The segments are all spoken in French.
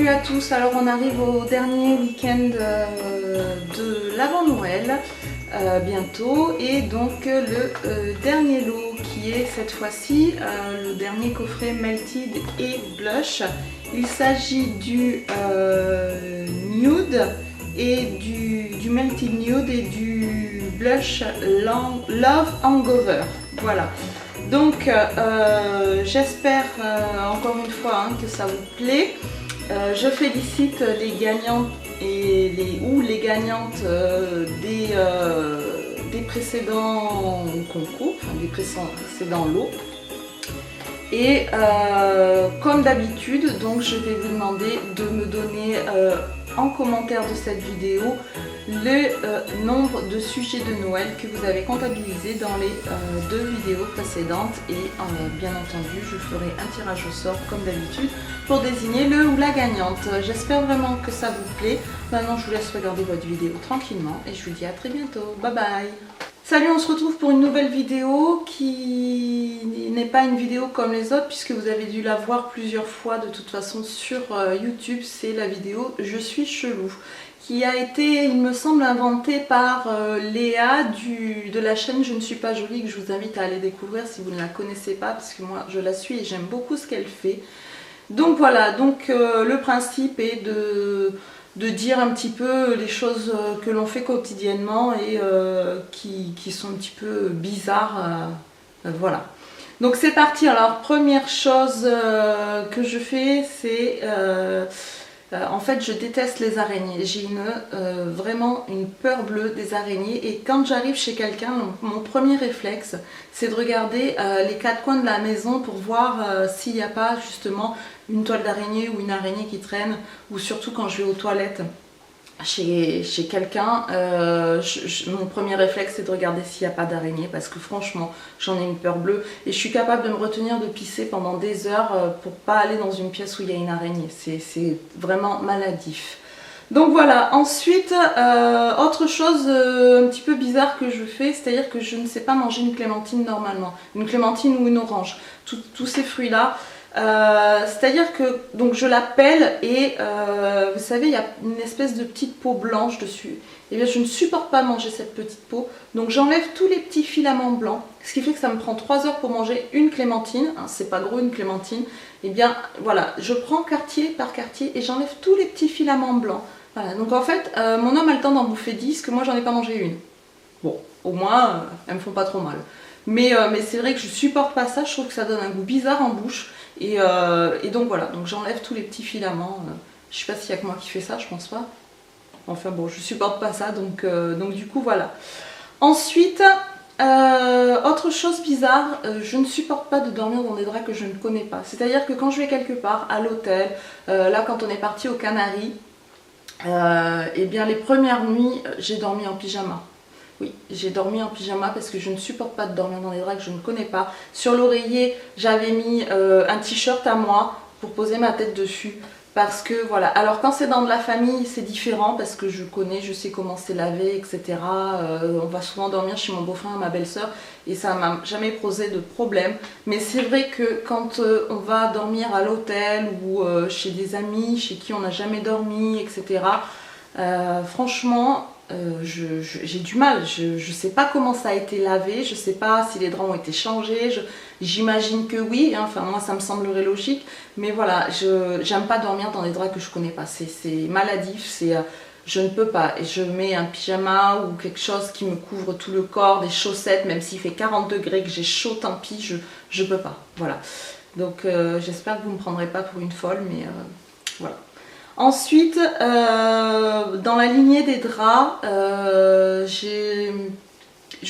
Salut à tous, alors on arrive au dernier week-end de l'avant-Noël bientôt et donc le dernier lot qui est cette fois-ci le dernier coffret Melted et Blush. Il s'agit du Nude et du Melted Nude et du Blush Love Hangover. Voilà. Donc j'espère encore une fois que ça vous plaît. Je félicite les gagnants et les gagnantes des précédents concours, enfin des précédents lots. Et comme d'habitude, donc je vais vous demander de me donner en commentaire de cette vidéo le nombre de sujets de Noël que vous avez comptabilisé dans les deux vidéos précédentes et bien entendu je ferai un tirage au sort comme d'habitude pour désigner le ou la gagnante. J'espère vraiment que ça vous plaît. Maintenant je vous laisse regarder votre vidéo tranquillement et je vous dis à très bientôt. Bye bye. Salut, on se retrouve pour une nouvelle vidéo qui n'est pas une vidéo comme les autres puisque vous avez dû la voir plusieurs fois de toute façon sur YouTube. C'est la vidéo Je suis chelou qui a été, il me semble, inventée par Léa de la chaîne Je ne suis pas jolie, que je vous invite à aller découvrir si vous ne la connaissez pas parce que moi je la suis et j'aime beaucoup ce qu'elle fait. Donc voilà, donc le principe est de dire un petit peu les choses que l'on fait quotidiennement et qui sont un petit peu bizarres. Voilà. Donc c'est parti. Alors première chose que je fais, c'est en fait je déteste les araignées. J'ai vraiment une peur bleue des araignées et quand j'arrive chez quelqu'un, mon premier réflexe c'est de regarder les quatre coins de la maison pour voir s'il n'y a pas justement une toile d'araignée ou une araignée qui traîne, ou surtout quand je vais aux toilettes chez quelqu'un, mon premier réflexe c'est de regarder s'il n'y a pas d'araignée parce que franchement j'en ai une peur bleue et je suis capable de me retenir de pisser pendant des heures pour pas aller dans une pièce où il y a une araignée. C'est vraiment maladif. Donc voilà, ensuite autre chose un petit peu bizarre que je fais, c'est-à-dire que je ne sais pas manger une clémentine normalement, une clémentine ou une orange, tous ces fruits là. C'est-à-dire que donc je la pèle et vous savez il y a une espèce de petite peau blanche dessus. Et bien je ne supporte pas manger cette petite peau, donc j'enlève tous les petits filaments blancs, ce qui fait que ça me prend 3 heures pour manger une clémentine, hein, c'est pas gros une clémentine. Et bien voilà, je prends quartier par quartier et j'enlève tous les petits filaments blancs. Voilà, donc en fait mon homme a le temps d'en bouffer 10, que moi j'en ai pas mangé une. Bon, au moins elles me font pas trop mal. Mais c'est vrai que je supporte pas ça, je trouve que ça donne un goût bizarre en bouche. Et donc voilà, donc j'enlève tous les petits filaments. Je sais pas s'il y a que moi qui fais ça, je pense pas. Enfin bon, je supporte pas ça, donc du coup voilà. Ensuite, autre chose bizarre, je ne supporte pas de dormir dans des draps que je ne connais pas. C'est-à-dire que quand je vais quelque part, à l'hôtel, là quand on est parti aux Canaries, et bien les premières nuits, j'ai dormi en pyjama. Oui, j'ai dormi en pyjama parce que je ne supporte pas de dormir dans des draps que je ne connais pas. Sur l'oreiller, j'avais mis un t-shirt à moi pour poser ma tête dessus. Parce que voilà, alors quand c'est dans de la famille, c'est différent parce que je connais, je sais comment c'est lavé, etc. On va souvent dormir chez mon beau-frère et ma belle-sœur et ça m'a jamais posé de problème. Mais c'est vrai que quand on va dormir à l'hôtel ou chez des amis, chez qui on n'a jamais dormi, etc. Franchement... j'ai du mal, je sais pas comment ça a été lavé, je sais pas si les draps ont été changés, j'imagine que oui, hein, enfin moi ça me semblerait logique, mais voilà, j'aime pas dormir dans des draps que je connais pas, c'est maladif, je ne peux pas, et je mets un pyjama ou quelque chose qui me couvre tout le corps, des chaussettes, même s'il fait 40 degrés, que j'ai chaud, tant pis, je peux pas, voilà. Donc j'espère que vous me prendrez pas pour une folle, mais voilà. Ensuite, dans la lignée des draps, je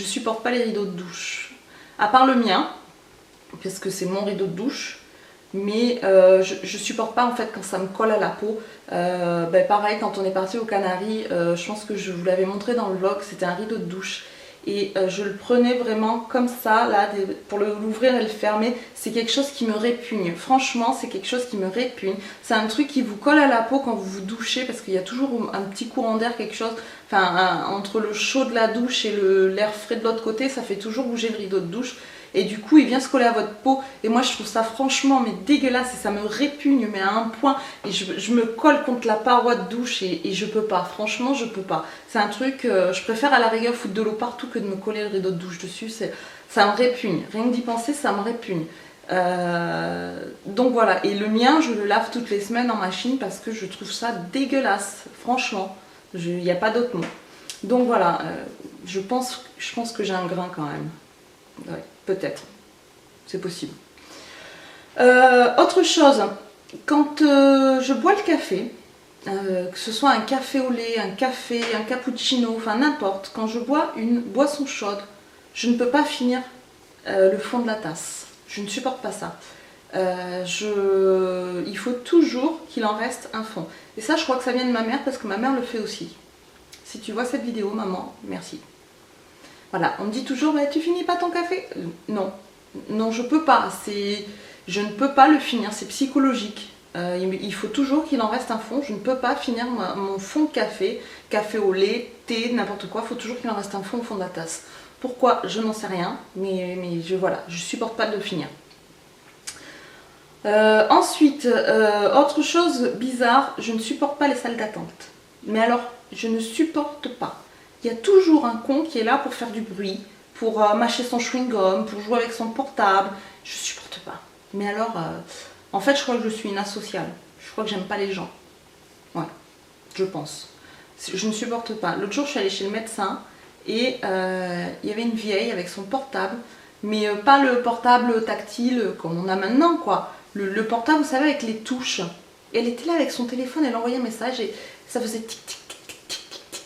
supporte pas les rideaux de douche. À part le mien, parce que c'est mon rideau de douche, mais je supporte pas en fait quand ça me colle à la peau. Pareil, quand on est parti aux Canaries, je pense que je vous l'avais montré dans le vlog, c'était un rideau de douche. Et je le prenais vraiment comme ça, là, pour l'ouvrir et le fermer. C'est quelque chose qui me répugne. Franchement, c'est quelque chose qui me répugne. C'est un truc qui vous colle à la peau quand vous vous douchez, parce qu'il y a toujours un petit courant d'air, quelque chose. enfin entre le chaud de la douche et l'air frais de l'autre côté, ça fait toujours bouger le rideau de douche. Et du coup il vient se coller à votre peau et moi je trouve ça franchement mais dégueulasse et ça me répugne mais à un point et je me colle contre la paroi de douche et je peux pas, franchement je peux pas. C'est un truc, je préfère à la rigueur foutre de l'eau partout que de me coller le rideau de douche dessus, ça me répugne, rien que d'y penser ça me répugne. Donc voilà, et le mien je le lave toutes les semaines en machine parce que je trouve ça dégueulasse, franchement, il n'y a pas d'autre mot. Donc voilà, je pense que j'ai un grain quand même. Ouais, peut-être, c'est possible. Autre chose, quand je bois le café, que ce soit un café au lait, un café, un cappuccino, enfin n'importe, quand je bois une boisson chaude, je ne peux pas finir le fond de la tasse. Je ne supporte pas ça. Il faut toujours qu'il en reste un fond. Et ça, je crois que ça vient de ma mère parce que ma mère le fait aussi. Si tu vois cette vidéo, maman, merci. Voilà, on me dit toujours, bah, tu finis pas ton café? Non, non, je peux pas. Je ne peux pas le finir, c'est psychologique. Il faut toujours qu'il en reste un fond. Je ne peux pas finir mon fond de café, café au lait, thé, n'importe quoi. Il faut toujours qu'il en reste un fond au fond de la tasse. Pourquoi? Je n'en sais rien, mais voilà, je supporte pas de le finir. Ensuite, autre chose bizarre, je ne supporte pas les salles d'attente. Mais alors, je ne supporte pas. Il y a toujours un con qui est là pour faire du bruit, pour mâcher son chewing-gum, pour jouer avec son portable. Je supporte pas. Mais alors, en fait, je crois que je suis une asociale. Je crois que j'aime pas les gens. Ouais, je pense. Je ne supporte pas. L'autre jour, je suis allée chez le médecin et il y avait une vieille avec son portable, mais pas le portable tactile comme on a maintenant, quoi. Le portable, vous savez, avec les touches. Et elle était là avec son téléphone, elle envoyait un message et ça faisait tic tic tic tic tic tic.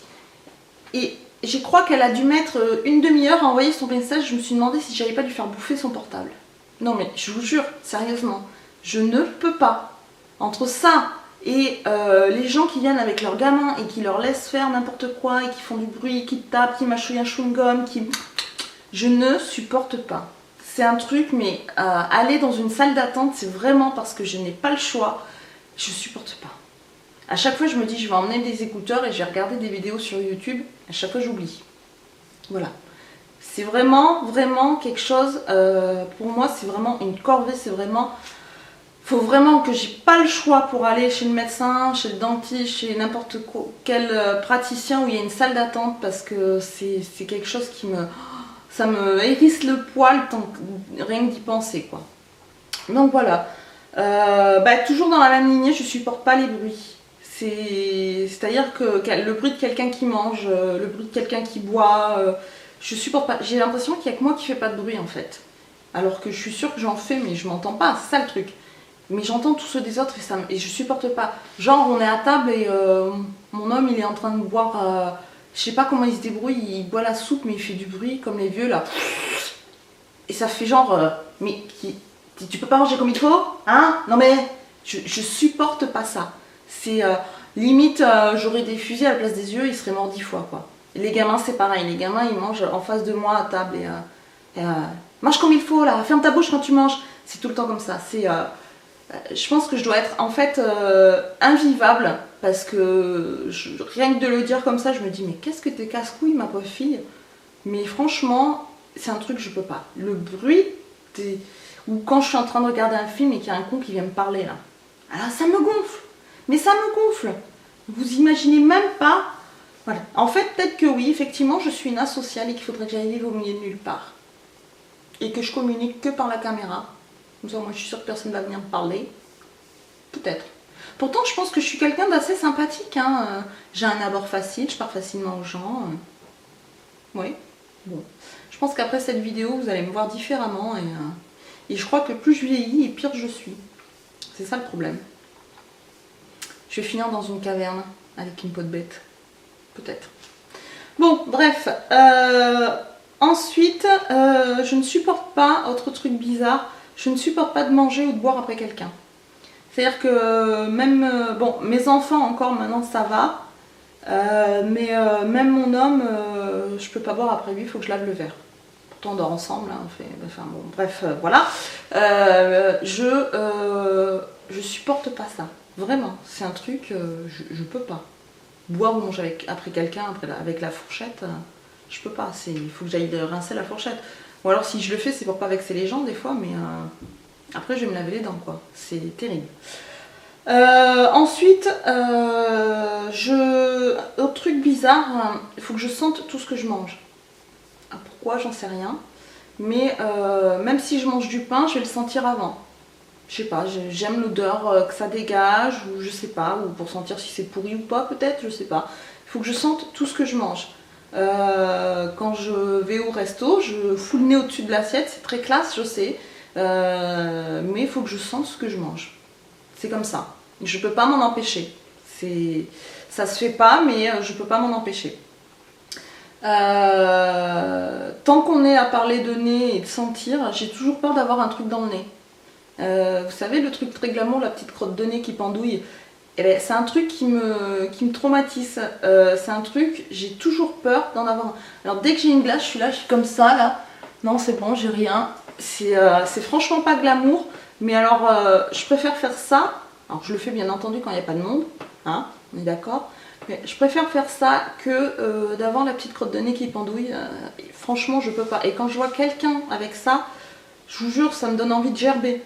Et je crois qu'elle a dû mettre une demi-heure à envoyer son message. Je me suis demandé si j'allais pas lui faire bouffer son portable. Non mais je vous jure, sérieusement, je ne peux pas. Entre ça et les gens qui viennent avec leurs gamins et qui leur laissent faire n'importe quoi et qui font du bruit, qui tapent, qui mâchouillent un chewing-gum, je ne supporte pas. C'est un truc, mais aller dans une salle d'attente, c'est vraiment parce que je n'ai pas le choix. Je supporte pas. À chaque fois, je me dis, je vais emmener des écouteurs et je vais regarder des vidéos sur YouTube. À chaque fois, j'oublie. Voilà. C'est vraiment, vraiment quelque chose, pour moi, c'est vraiment une corvée. C'est vraiment, faut vraiment que j'ai pas le choix pour aller chez le médecin, chez le dentiste, chez n'importe quel praticien où il y a une salle d'attente parce que c'est quelque chose qui ça me hérisse le poil rien que d'y penser, quoi. Donc voilà. Toujours dans la même lignée, je supporte pas les bruits. C'est-à-dire que le bruit de quelqu'un qui mange, le bruit de quelqu'un qui boit, je supporte pas. J'ai l'impression qu'il y a que moi qui fais pas de bruit en fait. Alors que je suis sûre que j'en fais, mais je m'entends pas, c'est ça le truc. Mais j'entends tous ceux des autres et je supporte pas. Genre on est à table et mon homme il est en train de boire, je sais pas comment il se débrouille, il boit la soupe mais il fait du bruit comme les vieux là. Et ça fait genre, mais tu peux pas manger comme il faut? Hein? Non mais, je supporte pas ça. C'est limite, j'aurais des fusils à la place des yeux, ils seraient morts 10 fois quoi. Et les gamins c'est pareil, les gamins ils mangent en face de moi à table et mange comme il faut là, ferme ta bouche quand tu manges. C'est tout le temps comme ça. Je pense que je dois être en fait invivable parce que rien que de le dire comme ça, je me dis mais qu'est-ce que t'es casse-couille ma pauvre fille. Mais franchement, c'est un truc que je peux pas. Le bruit, ou quand je suis en train de regarder un film et qu'il y a un con qui vient me parler là. Alors ça me gonfle. Mais ça me gonfle. Vous imaginez même pas. Voilà. En fait, peut-être que oui, effectivement, je suis une asociale et qu'il faudrait que j'aille vivre au milieu de nulle part. Et que je communique que par la caméra. Comme ça, moi, je suis sûre que personne ne va venir me parler. Peut-être. Pourtant, je pense que je suis quelqu'un d'assez sympathique. Hein. J'ai un abord facile, je parle facilement aux gens. Oui. Bon. Je pense qu'après cette vidéo, vous allez me voir différemment. Et je crois que plus je vieillis, et pire je suis. C'est ça le problème. Je vais finir dans une caverne avec une peau de bête. Peut-être. Bon, bref. Ensuite, je ne supporte pas, autre truc bizarre, je ne supporte pas de manger ou de boire après quelqu'un. C'est-à-dire que même, bon, mes enfants encore maintenant ça va, mais même mon homme, je peux pas boire après lui, il faut que je lave le verre. Pourtant on dort ensemble, hein, enfin bon, bref, voilà. Je supporte pas ça, vraiment, c'est un truc, je peux pas. boire ou manger après quelqu'un, avec la fourchette, je peux pas. Il faut que j'aille rincer la fourchette. Ou alors si je le fais, c'est pour pas vexer les gens des fois, mais après je vais me laver les dents, quoi. C'est terrible. Ensuite, autre truc bizarre, il faut que je sente tout ce que je mange. Pourquoi, j'en sais rien. Mais même si je mange du pain, je vais le sentir avant. Je sais pas, j'aime l'odeur que ça dégage, ou je sais pas, ou pour sentir si c'est pourri ou pas peut-être, je sais pas. Il faut que je sente tout ce que je mange. Quand je vais au resto, je fous le nez au-dessus de l'assiette, c'est très classe, je sais. Mais il faut que je sente ce que je mange. C'est comme ça. Je peux pas m'en empêcher. Ça se fait pas, mais je peux pas m'en empêcher. Tant qu'on est à parler de nez et de sentir, j'ai toujours peur d'avoir un truc dans le nez. Vous savez, le truc très glamour, la petite crotte de nez qui pendouille, eh ben, c'est un truc qui me traumatise. C'est un truc, j'ai toujours peur d'en avoir un. Alors dès que j'ai une glace, je suis comme ça là. Non, c'est bon, j'ai rien. C'est franchement pas glamour. Mais alors, je préfère faire ça. Alors je le fais bien entendu quand il n'y a pas de monde. Hein, on est d'accord. Mais je préfère faire ça que d'avoir la petite crotte de nez qui pendouille. Franchement, je peux pas. Et quand je vois quelqu'un avec ça, je vous jure, ça me donne envie de gerber.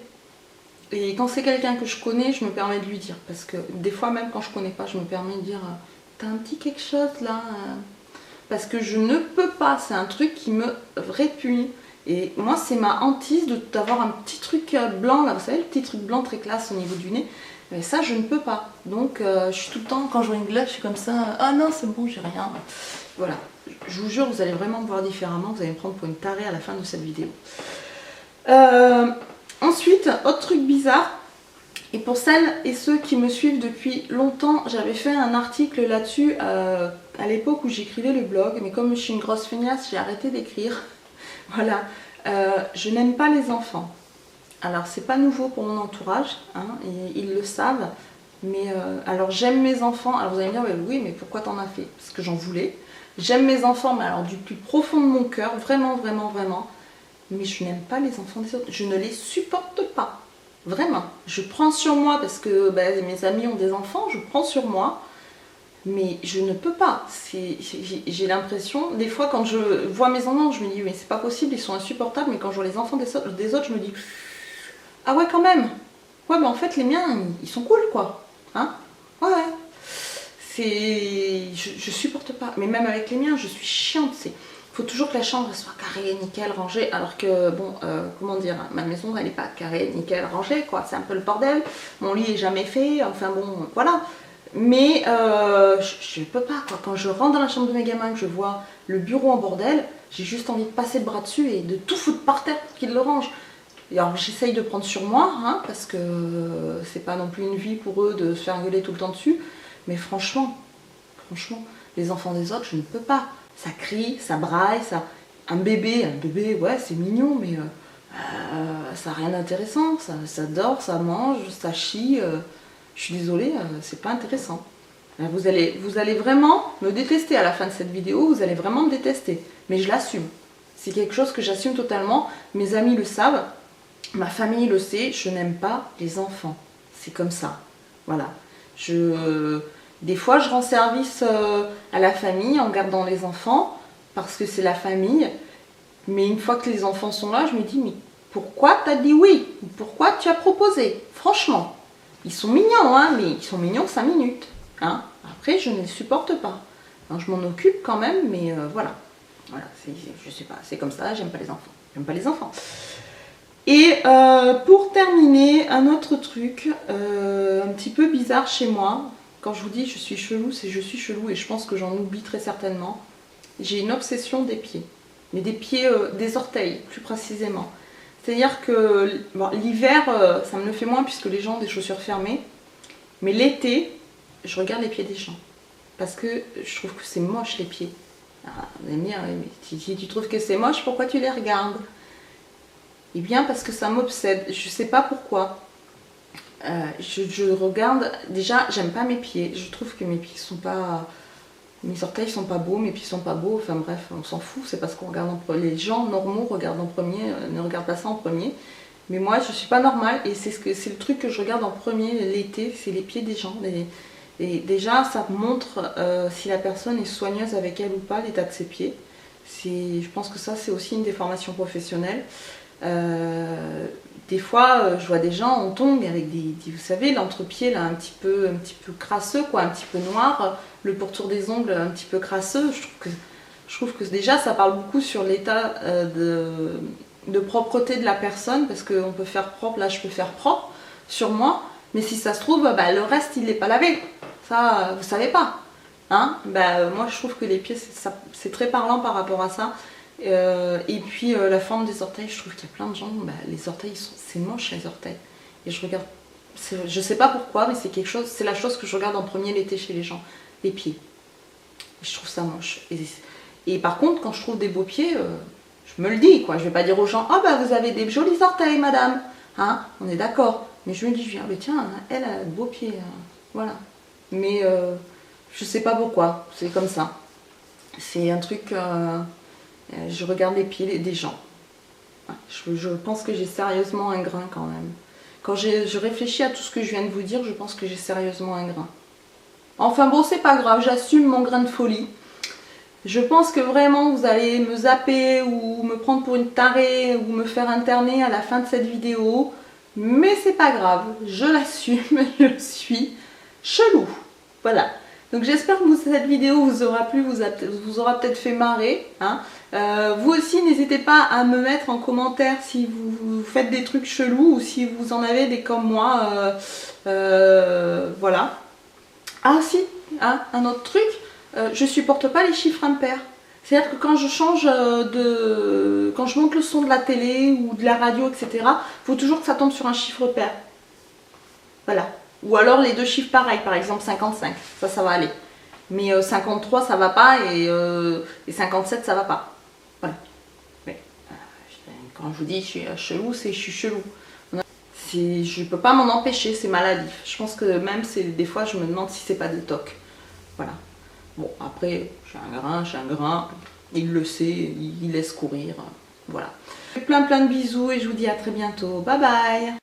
Et quand c'est quelqu'un que je connais, je me permets de lui dire. Parce que des fois, même quand je connais pas, je me permets de dire t'as un petit quelque chose là. Parce que je ne peux pas. C'est un truc qui me répugne. Et moi, c'est ma hantise d'avoir un petit truc blanc là. Vous savez, le petit truc blanc très classe au niveau du nez. Mais ça, je ne peux pas. Donc, je suis tout le temps, quand je vois une glace, je suis comme ça. Ah non, c'est bon, j'ai rien. Voilà. Je vous jure, vous allez vraiment me voir différemment. Vous allez me prendre pour une tarée à la fin de cette vidéo. Ensuite, autre truc bizarre, et pour celles et ceux qui me suivent depuis longtemps, j'avais fait un article là-dessus à l'époque où j'écrivais le blog, mais comme je suis une grosse feignasse, j'ai arrêté d'écrire. Voilà, je n'aime pas les enfants. Alors c'est pas nouveau pour mon entourage, hein, et ils le savent, mais alors j'aime mes enfants. Alors vous allez me dire, oui, mais pourquoi t'en as fait? Parce que j'en voulais. J'aime mes enfants, mais alors du plus profond de mon cœur, vraiment, vraiment, vraiment. Mais je n'aime pas les enfants des autres, je ne les supporte pas, vraiment. Je prends sur moi parce que mes amis ont des enfants, je prends sur moi, mais je ne peux pas. J'ai l'impression, des fois quand je vois mes enfants, je me dis mais c'est pas possible, ils sont insupportables, mais quand je vois les enfants des autres, je me dis ah ouais quand même, ouais mais en fait les miens, ils sont cool quoi, hein, ouais. Je supporte pas, mais même avec les miens, je suis chiante, faut toujours que la chambre soit carrée, nickel, rangée, alors que, bon, comment dire, ma maison, elle n'est pas carrée, nickel, rangée, quoi, c'est un peu le bordel, mon lit est jamais fait, enfin bon, voilà. Mais je peux pas, quoi, quand je rentre dans la chambre de mes gamins, que je vois le bureau en bordel, j'ai juste envie de passer le bras dessus et de tout foutre par terre pour qu'ils le rangent. Et alors j'essaye de prendre sur moi, hein, parce que c'est pas non plus une vie pour eux de se faire gueuler tout le temps dessus, mais franchement, les enfants des autres, je ne peux pas. Ça crie, ça braille, ça... Un bébé, ouais, c'est mignon, mais ça n'a rien d'intéressant. Ça dort, ça mange, ça chie. Je suis désolée, c'est pas intéressant. Vous allez vraiment me détester à la fin de cette vidéo, vous allez vraiment me détester. Mais je l'assume. C'est quelque chose que j'assume totalement. Mes amis le savent, ma famille le sait, je n'aime pas les enfants. C'est comme ça. Voilà. Des fois, je rends service à la famille en gardant les enfants, parce que c'est la famille. Mais une fois que les enfants sont là, je me dis, mais pourquoi t'as dit oui? Pourquoi tu as proposé? Franchement, ils sont mignons, hein, mais ils sont mignons 5 minutes. Hein. Après, je ne les supporte pas. Alors, je m'en occupe quand même, mais voilà. Je sais pas, c'est comme ça, j'aime pas les enfants. J'aime pas les enfants. Et pour terminer, un autre truc un petit peu bizarre chez moi. Quand je vous dis je suis chelou, c'est je suis chelou et je pense que j'en oublie très certainement. J'ai une obsession des pieds. Mais des pieds, des orteils plus précisément. C'est-à-dire que bon, l'hiver, ça me le fait moins puisque les gens ont des chaussures fermées. Mais l'été, je regarde les pieds des gens. Parce que je trouve que c'est moche les pieds. Alors, vous allez me dire, mais si tu trouves que c'est moche, pourquoi tu les regardes? Eh bien parce que ça m'obsède. Je sais pas pourquoi. Je regarde, déjà j'aime pas mes pieds, je trouve que mes pieds sont pas, mes orteils sont pas beaux, mes pieds sont pas beaux, enfin bref, on s'en fout, c'est parce qu'on regarde en premier, les gens normaux regardent en premier, ne regardent pas ça en premier, mais moi je suis pas normale et c'est le truc que je regarde en premier l'été, c'est les pieds des gens, Et déjà, ça montre si la personne est soigneuse avec elle ou pas, l'état de ses pieds. Je pense que ça, c'est aussi une déformation professionnelle. Des fois, je vois des gens en tongs avec vous savez, l'entre-pied là un petit peu crasseux, quoi, un petit peu noir, le pourtour des ongles un petit peu crasseux. Je trouve que déjà, ça parle beaucoup sur l'état de propreté de la personne, parce qu'on peut faire propre, là je peux faire propre sur moi, mais si ça se trouve, bah, le reste il n'est pas lavé. Ça, vous savez pas. Hein, moi je trouve que les pieds c'est très parlant par rapport à ça. Et puis la forme des orteils, je trouve qu'il y a plein de gens, les orteils c'est moche les orteils. Et je regarde, je sais pas pourquoi, mais c'est la chose que je regarde en premier l'été chez les gens, les pieds. Et je trouve ça moche. Et par contre, quand je trouve des beaux pieds, je me le dis, quoi. Je vais pas dire aux gens, ah bah vous avez des jolis orteils, madame. Hein, on est d'accord. Mais je me dis, mais tiens, elle a de beaux pieds. Voilà. Mais je sais pas pourquoi, c'est comme ça. C'est un truc, je regarde les pieds des gens. Je pense que j'ai sérieusement un grain quand même. Quand je réfléchis à tout ce que je viens de vous dire, je pense que j'ai sérieusement un grain. Enfin bon, c'est pas grave, j'assume mon grain de folie. Je pense que vraiment vous allez me zapper ou me prendre pour une tarée ou me faire interner à la fin de cette vidéo. Mais c'est pas grave, je l'assume, je suis chelou. Voilà. Donc j'espère que cette vidéo vous aura plu, vous aura peut-être fait marrer. Hein. Vous aussi, n'hésitez pas à me mettre en commentaire si vous faites des trucs chelous ou si vous en avez des comme moi. Voilà. Ah si, hein, un autre truc, je supporte pas les chiffres impairs. C'est-à-dire que quand je change quand je monte le son de la télé ou de la radio, etc., il faut toujours que ça tombe sur un chiffre pair. Voilà. Ou alors les deux chiffres pareils, par exemple 55, ça va aller. Mais 53 ça va pas et 57 ça va pas. Voilà. Mais, quand je vous dis je suis chelou, c'est je suis chelou. Je peux pas m'en empêcher, c'est maladif. Je pense que même des fois je me demande si c'est pas des tocs. Voilà. Bon après, j'ai un grain, il le sait, il laisse courir. Voilà. Plein de bisous et je vous dis à très bientôt. Bye bye.